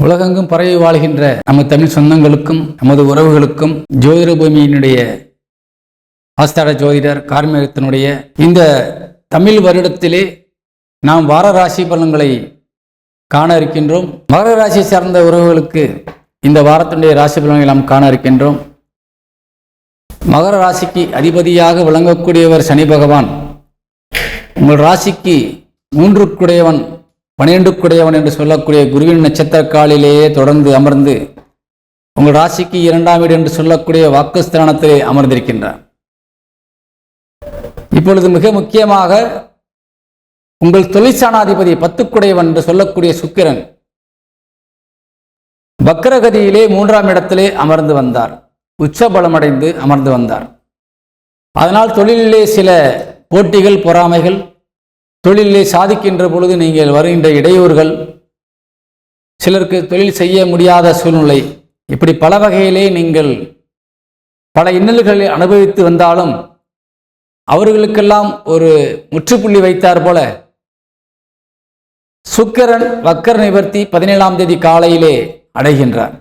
உலகெங்கும் பரவி வாழ்கின்ற நமது தமிழ் சொந்தங்களுக்கும் நமது உறவுகளுக்கும் ஜோதிட பூமியினுடைய ஆஸ்தான ஜோதிடர் கார்மேகத்தினுடைய இந்த தமிழ் வருடத்திலே நாம் வார ராசி பலன்களை காண இருக்கின்றோம். மகர ராசி சார்ந்த உறவுகளுக்கு இந்த வாரத்தினுடைய ராசி பலன்களை நாம் காண இருக்கின்றோம். மகர ராசிக்கு அதிபதியாக விளங்கக்கூடியவர் சனி பகவான். உங்கள் ராசிக்கு 3க்குடையவன் 12க்குடையவன் என்று சொல்லக்கூடிய குருவின் நட்சத்திர காலிலேயே தொடர்ந்து அமர்ந்து உங்கள் ராசிக்கு 2ஆம் வீடு என்று சொல்லக்கூடிய வாக்குஸ்தானத்திலே அமர்ந்திருக்கின்றார். இப்பொழுது மிக முக்கியமாக உங்கள் தொழிற்சானாதிபதி 10க்குடையவன் என்று சொல்லக்கூடிய சுக்கிரன் வக்ரகதியிலே 3ஆம் இடத்திலே அமர்ந்து வந்தார். உச்சபலமடைந்து அமர்ந்து வந்தார். அதனால் தொழிலிலே சில போட்டிகள், பொறாமைகள், தொழிலே சாதிக்கின்ற பொழுது நீங்கள் வருகின்ற இடையூறுகள், சிலருக்கு தொழில் செய்ய முடியாத சூழ்நிலை, இப்படி பல வகையிலே நீங்கள் பல இன்னல்களை அனுபவித்து வந்தாலும் அவர்களுக்கெல்லாம் ஒரு முற்றுப்புள்ளி வைத்தார் போல சுக்கிரன் வக்கர நிவர்த்தி 17ஆம் தேதி காலையிலே அடைகின்றார்.